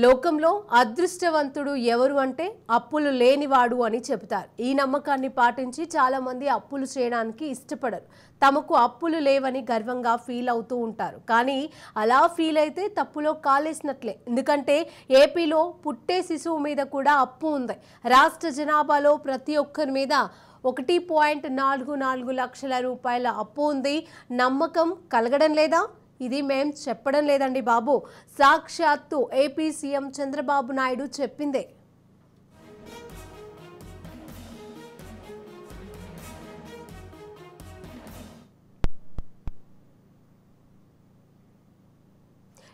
లోకంలో అదృష్టవంతుడు ఎవరు అంటే అప్పులు లేనివాడు అని చెబుతారు. ఈ నమ్మకాన్ని పాటించి చాలా మంది అప్పులు చేయడానికి ఇష్టపడరు. తమకు అప్పులు లేవని గర్వంగా ఫీల్ అవుతూ ఉంటారు. కానీ అలా ఫీల్ అయితే తప్పులో కాలేసినట్లే. ఎందుకంటే ఏపీలో పుట్టే శిశువు మీద కూడా అప్పు ఉంది. రాష్ట్ర జనాభాలో ప్రతి ఒక్కరి మీద 1.44 లక్షల రూపాయల అప్పు ఉంది. నమ్మకం కలగడం లేదా? ఇది మేం చెప్పడం లేదండి బాబు, సాక్షాత్తు ఏపీ సీఎం చంద్రబాబు నాయుడు చెప్పిందే.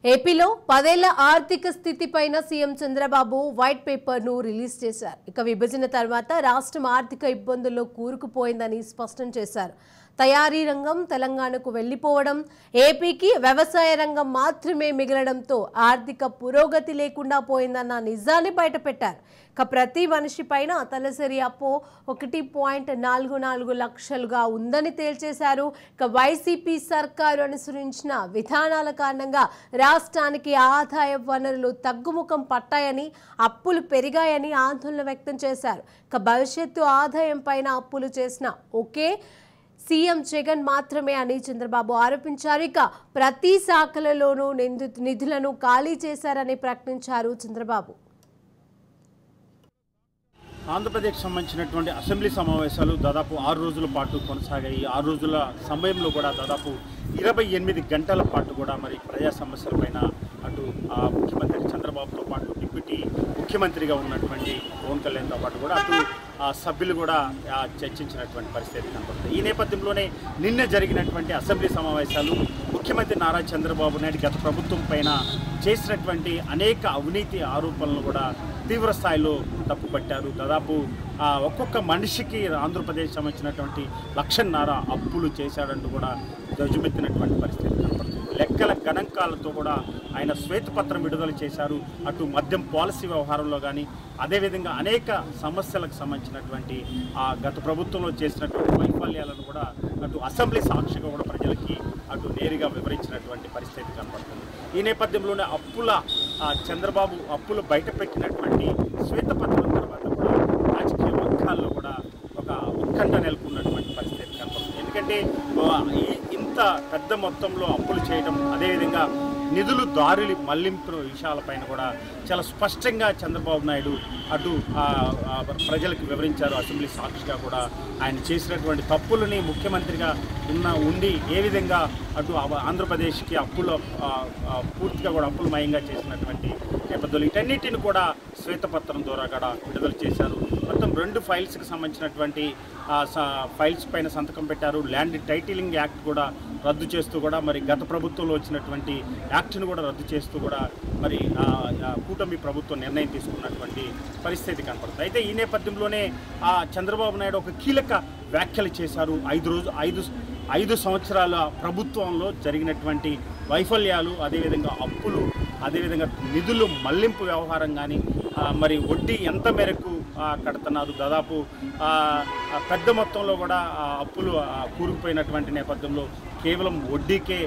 ఏపీలో 10 ఏళ్ల ఆర్థిక స్థితి పైన సీఎం చంద్రబాబు వైట్ పేపర్ ను రిలీజ్ చేశారు. ఇక విభజన తర్వాత రాష్ట్రం ఆర్థిక ఇబ్బందుల్లో కూరుకుపోయిందని స్పష్టం చేశారు. తయారీ రంగం తెలంగాణకు వెళ్లిపోవడం, ఏపీకి వ్యవసాయ రంగం మాత్రమే మిగలడంతో ఆర్థిక పురోగతి లేకుండా పోయిందన్న నిజాన్ని బయటపెట్టారు. ఇక ప్రతి మనిషి పైన తలసరి అప్పు 1.44 లక్షలుగా ఉందని తేల్చేశారు. ఇక వైసీపీ సర్కారు అనుసరించిన విధానాల కారణంగా రాష్ట్రానికి ఆదాయ వనరులు తగ్గుముఖం పట్టాయని, అప్పులు పెరిగాయని ఆందోళన వ్యక్తం చేశారు. ఇక భవిష్యత్తు ఆదాయం పైన అప్పులు చేసిన ఒకే సీఎం జగన్ మాత్రమే అని చంద్రబాబు ఆరోపించారు. ఇక ప్రతి శాఖలలోనూ నిధులను ఖాళీ చేశారని ప్రకటించారు చంద్రబాబు. ఆంధ్రప్రదేశ్కి సంబంధించినటువంటి అసెంబ్లీ సమావేశాలు దాదాపు 6 రోజుల పాటు కొనసాగాయి. 6 రోజుల సమయంలో కూడా దాదాపు 28 గంటల పాటు కూడా మరి ప్రజా సమస్యలపైన అటు ముఖ్యమంత్రి చంద్రబాబుతో పాటు డిప్యూటీ ముఖ్యమంత్రిగా ఉన్నటువంటి పవన్ కళ్యాణ్తో పాటు కూడా అటు సభ్యులు కూడా చర్చించినటువంటి పరిస్థితి కనబడుతుంది. ఈ నేపథ్యంలోనే నిన్న జరిగినటువంటి అసెంబ్లీ సమావేశాలు ముఖ్యమంత్రి నారా చంద్రబాబు నాయుడు గత ప్రభుత్వం పైన చేసినటువంటి అనేక అవినీతి ఆరోపణలు కూడా తీవ్ర స్థాయిలో తప్పుపట్టారు. దాదాపు ఒక్కొక్క మనిషికి ఆంధ్రప్రదేశ్ సంబంధించినటువంటి 1.5 లక్షల అప్పులు చేశాడంటూ కూడా ధ్వజమెత్తినటువంటి పరిస్థితి కనబడుతుంది. లెక్కల గణాంకాలతో కూడా ఆయన శ్వేతపత్రం విడుదల చేశారు. అటు మద్యం పాలసీ వ్యవహారంలో కానీ అదేవిధంగా అనేక సమస్యలకు సంబంధించినటువంటి గత ప్రభుత్వంలో చేసినటువంటి వైఫల్యాలను కూడా అటు అసెంబ్లీ సాక్షిగా కూడా ప్రజలకి అటు నేరుగా వివరించినటువంటి పరిస్థితి కనబడుతుంది. ఈ నేపథ్యంలోనే చంద్రబాబు అప్పులు బయటపెట్టినటువంటి శ్వేతపత్రం తర్వాత కూడా రాజకీయ వర్గాల్లో కూడా ఒక ఉత్కంఠ నెలకొన్నటువంటి పరిస్థితి కనబడుతుంది. ఎందుకంటే ఇంత పెద్ద మొత్తంలో అప్పులు చేయడం, అదేవిధంగా నిధులు దారులు మళ్లింపు విషయాలపైన కూడా చాలా స్పష్టంగా చంద్రబాబు నాయుడు అటు ప్రజలకు వివరించారు. అసెంబ్లీ సాక్షిగా కూడా ఆయన చేసినటువంటి తప్పులని ముఖ్యమంత్రిగా ఉండి ఏ విధంగా అటు ఆంధ్రప్రదేశ్కి పూర్తిగా కూడా అప్పులమయంగా చేసినటువంటి నేపథ్యంలో వీటన్నిటిని కూడా శ్వేతపత్రం ద్వారా కూడా విడుదల చేశారు. మొత్తం 2 ఫైల్స్కి సంబంధించినటువంటి ఫైల్స్ పైన సంతకం పెట్టారు. ల్యాండ్ టైటిలింగ్ యాక్ట్ కూడా రద్దు చేస్తూ కూడా మరి గత ప్రభుత్వంలో వచ్చినటువంటి యాక్ట్ను కూడా రద్దు చేస్తూ కూడా మరి కూటమి ప్రభుత్వం నిర్ణయం తీసుకున్నటువంటి పరిస్థితి కనపడుతుంది. అయితే ఈ నేపథ్యంలోనే చంద్రబాబు నాయుడు ఒక కీలక వ్యాఖ్యలు చేశారు. 5 సంవత్సరాల ప్రభుత్వంలో జరిగినటువంటి వైఫల్యాలు, అదేవిధంగా అప్పులు, అదేవిధంగా నిధులు మళ్లింపు వ్యవహారం కానీ మరి వడ్డీ ఎంత మేరకు కడుతున్నారు, దాదాపు పెద్ద మొత్తంలో కూడా అప్పులు కూరుకుపోయినటువంటి నేపథ్యంలో కేవలం వడ్డీకే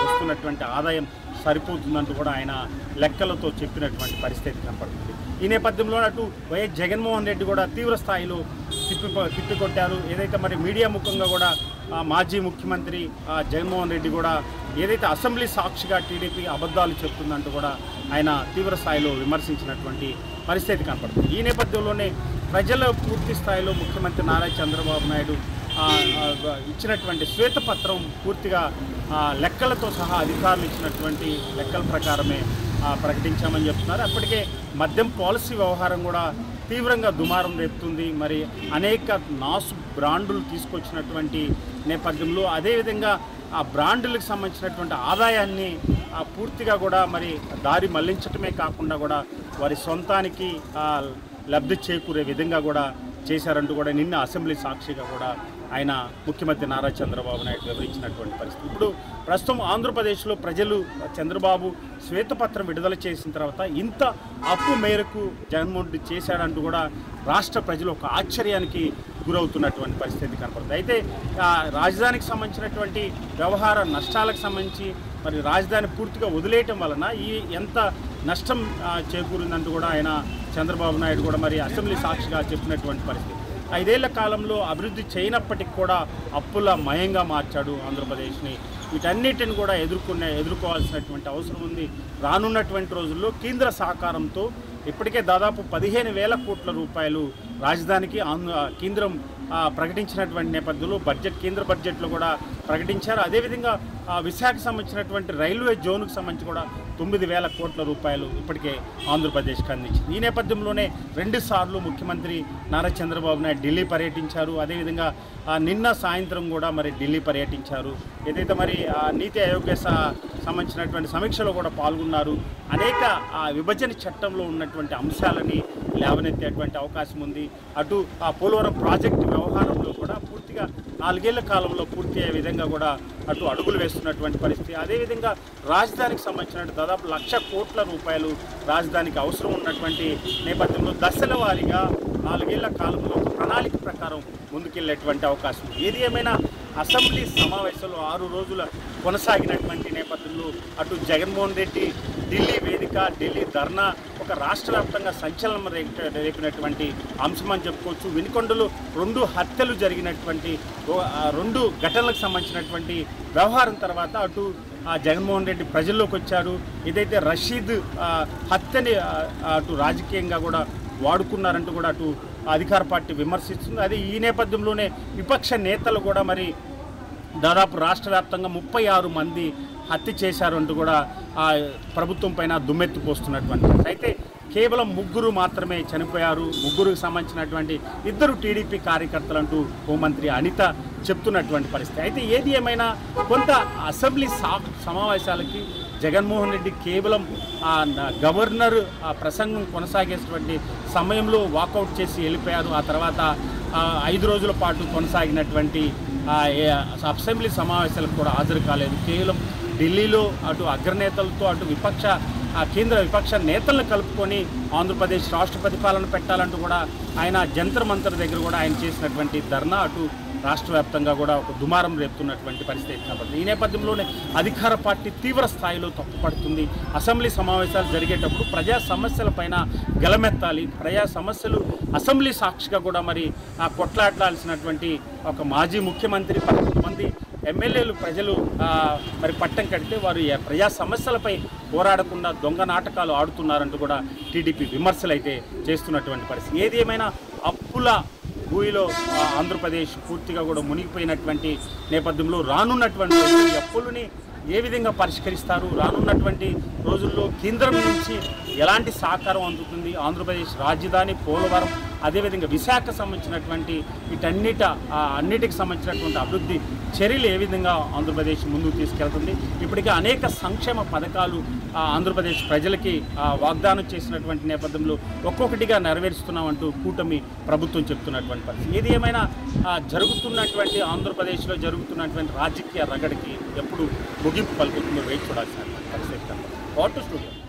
వస్తున్నటువంటి ఆదాయం సరిపోతుందంటూ కూడా ఆయన లెక్కలతో చెప్పినటువంటి పరిస్థితి కనపడుతుంది. ఈ నేపథ్యంలో అటు వైఎస్ జగన్మోహన్ రెడ్డి కూడా తీవ్ర స్థాయిలో తిప్పికొట్టారు. ఏదైతే మరి మీడియా ముఖంగా కూడా మాజీ ముఖ్యమంత్రి జగన్మోహన్ రెడ్డి కూడా ఏదైతే అసెంబ్లీ సాక్షిగా టీడీపీ అబద్ధాలు చెప్తుందంటూ కూడా ఆయన తీవ్ర స్థాయిలో విమర్శించినటువంటి పరిస్థితి కనపడుతుంది. ఈ నేపథ్యంలోనే ప్రజల పూర్తి స్థాయిలో ముఖ్యమంత్రి నారా చంద్రబాబు నాయుడు ఇచ్చినటువంటి శ్వేతపత్రం పూర్తిగా లెక్కలతో సహా అధికారులు ఇచ్చినటువంటి లెక్కల ప్రకారమే ప్రకటించామని చెప్తున్నారు. అప్పటికే మద్యం పాలసీ వ్యవహారం కూడా తీవ్రంగా దుమారం రేపుతుంది. మరి అనేక నాసు బ్రాండులు తీసుకొచ్చినటువంటి నేపథ్యంలో అదేవిధంగా ఆ బ్రాండులకు సంబంధించినటువంటి ఆదాయాన్ని పూర్తిగా కూడా మరి దారి మళ్లించటమే కాకుండా కూడా వారి సొంతానికి లబ్ధి చేకూరే విధంగా కూడా చేశారంటూ కూడా నిన్న అసెంబ్లీ సాక్షిగా కూడా ఆయన ముఖ్యమంత్రి నారా చంద్రబాబు నాయుడు వివరించినటువంటి పరిస్థితి. ఇప్పుడు ప్రస్తుతం ఆంధ్రప్రదేశ్లో ప్రజలు చంద్రబాబు శ్వేతపత్రం విడుదల చేసిన తర్వాత ఇంత అప్పు మేరకు జగన్మోహన్ రెడ్డి చేశాడంటూ కూడా రాష్ట్ర ప్రజలు ఒక ఆశ్చర్యానికి గురవుతున్నటువంటి పరిస్థితి కనపడుతుంది. అయితే రాజధానికి సంబంధించినటువంటి వ్యవహార నష్టాలకు సంబంధించి మరి రాజధాని పూర్తిగా వదిలేయటం వలన ఎంత నష్టం చేకూరిందంటూ కూడా ఆయన చంద్రబాబు నాయుడు కూడా మరి అసెంబ్లీ సాక్షిగా చెప్పినటువంటి పరిస్థితి. 5 ఏళ్ల కాలంలో అభివృద్ధి చేయనప్పటికీ కూడా అప్పుల మయంగా మార్చాడు ఆంధ్రప్రదేశ్ని. వీటన్నిటిని కూడా ఎదుర్కోవాల్సినటువంటి అవసరం ఉంది. రానున్నటువంటి రోజుల్లో కేంద్ర సహకారంతో ఇప్పటికే దాదాపు 15,000 కోట్ల రూపాయలు రాజధానికి కేంద్రం ప్రకటించినటువంటి నేపథ్యంలో కేంద్ర బడ్జెట్లో కూడా ప్రకటించారు. అదేవిధంగా విశాఖకు సంబంధించినటువంటి రైల్వే జోన్కు సంబంధించి కూడా 9,000 కోట్ల రూపాయలు ఇప్పటికే ఆంధ్రప్రదేశ్కి అందించింది. ఈ నేపథ్యంలోనే 2 సార్లు ముఖ్యమంత్రి నారా చంద్రబాబు నాయుడు ఢిల్లీ పర్యటించారు. అదేవిధంగా నిన్న సాయంత్రం కూడా మరి ఢిల్లీ పర్యటించారు. ఏదైతే మరి నీతి ఆయోగ్య సంబంధించినటువంటి సమీక్షలో కూడా పాల్గొన్నారు. అనేక విభజన చట్టంలో ఉన్నటువంటి అంశాలని లేవనెత్తేటువంటి అవకాశం ఉంది. అటు పోలవరం ప్రాజెక్టు వ్యవహారంలో కూడా పూర్తిగా 4 ఏళ్ల కాలంలో పూర్తి అయ్యే విధంగా కూడా అటు అడుగులు వేస్తున్నటువంటి పరిస్థితి. అదేవిధంగా రాజధానికి సంబంధించిన దాదాపు 1,00,000 కోట్ల రూపాయలు రాజధానికి అవసరం ఉన్నటువంటి నేపథ్యంలో దశల వారీగా 4 ఏళ్ల కాలంలో ప్రణాళిక ప్రకారం ముందుకెళ్లేటువంటి అవకాశం. ఏది ఏమైనా అసెంబ్లీ సమావేశాలు 6 రోజుల కొనసాగినటువంటి నేపథ్యంలో అటు జగన్మోహన్ రెడ్డి ఢిల్లీ వేదిక, ఢిల్లీ ధర్నా ఒక రాష్ట్ర వ్యాప్తంగా సంచలనం రేపినటువంటి అంశం అని చెప్పుకోవచ్చు. వినుకొండలో 2 హత్యలు జరిగినటువంటి 2 ఘటనలకు సంబంధించినటువంటి వ్యవహారం తర్వాత అటు జగన్మోహన్ రెడ్డి ప్రజల్లోకి వచ్చారు. ఏదైతే రషీద్ హత్యని అటు రాజకీయంగా కూడా వాడుకున్నారంటూ కూడా అటు అధికార పార్టీ విమర్శిస్తుంది. అది ఈ నేపథ్యంలోనే విపక్ష నేతలు కూడా మరి దాదాపు రాష్ట్ర వ్యాప్తంగా 36 మంది హత్య చేశారు అంటూ కూడా ప్రభుత్వం పైన దుమ్మెత్తిపోస్తున్నటువంటి. అయితే కేవలం 3 మాత్రమే చనిపోయారు. 3కి సంబంధించినటువంటి 2 టీడీపీ కార్యకర్తలు అంటూ హోంమంత్రి అనిత చెప్తున్నటువంటి పరిస్థితి. అయితే ఏది ఏమైనా కొంత అసెంబ్లీ సమావేశాలకి జగన్మోహన్ రెడ్డి కేవలం గవర్నర్ ప్రసంగం కొనసాగేటువంటి సమయంలో వాకౌట్ చేసి వెళ్ళిపోయారు. ఆ తర్వాత 5 రోజుల పాటు కొనసాగినటువంటి అసెంబ్లీ సమావేశాలకు కూడా హాజరు కాలేదు. కేవలం ఢిల్లీలో అటు అగ్రనేతలతో అటు కేంద్ర విపక్ష నేతలను కలుపుకొని ఆంధ్రప్రదేశ్ రాష్ట్ర పరిపాలన పెట్టాలంటూ కూడా ఆయన జంతర్ మంతర్ దగ్గర కూడా ఆయన చేసినటువంటి ధర్నా అటు రాష్ట్ర వ్యాప్తంగా కూడా ఒక దుమారం రేపుతున్నటువంటి పరిస్థితి కాబట్టి ఈ నేపథ్యంలోనే అధికార పార్టీ తీవ్ర స్థాయిలో తప్పుపడుతుంది. అసెంబ్లీ సమావేశాలు జరిగేటప్పుడు ప్రజా సమస్యలపైన గలమెత్తాలి. ప్రజా సమస్యలు అసెంబ్లీ సాక్షిగా కూడా మరి కొట్లాడాల్సినటువంటి ఒక మాజీ ముఖ్యమంత్రి 11 మంది ఎమ్మెల్యేలు ప్రజలు మరి పట్టం కడితే వారు ప్రజా సమస్యలపై పోరాడకుండా దొంగ నాటకాలు ఆడుతున్నారంటూ కూడా టీడీపీ విమర్శలు అయితే చేస్తున్నటువంటి పరిస్థితి. ఏది ఏమైనా అప్పుల భూమిలో ఆంధ్రప్రదేశ్ పూర్తిగా కూడా మునిగిపోయినటువంటి నేపథ్యంలో రానున్నటువంటి అప్పులని ఏ విధంగా పరిష్కరిస్తారు, రానున్నటువంటి రోజుల్లో కేంద్రం నుంచి ఎలాంటి సహకారం అందుతుంది, ఆంధ్రప్రదేశ్ రాజధాని పోలవరం అదేవిధంగా విశాఖ సంబంధించినటువంటి అన్నిటికి సంబంధించినటువంటి అభివృద్ధి చర్యలు ఏ విధంగా ఆంధ్రప్రదేశ్ ముందుకు తీసుకెళ్తుంది. ఇప్పటికే అనేక సంక్షేమ పథకాలు ఆంధ్రప్రదేశ్ ప్రజలకి వాగ్దానం చేసినటువంటి నేపథ్యంలో ఒక్కొక్కటిగా నెరవేరుస్తున్నామంటూ కూటమి ప్రభుత్వం చెప్తున్నటువంటి పరిస్థితి. ఏది ఏమైనా జరుగుతున్నటువంటి ఆంధ్రప్రదేశ్లో జరుగుతున్నటువంటి రాజకీయ రగడికి ఎప్పుడు ముగింపు పలుకుతుందో వేచి చూడాల్సినటువంటి పరిస్థితి. స్టూడియో.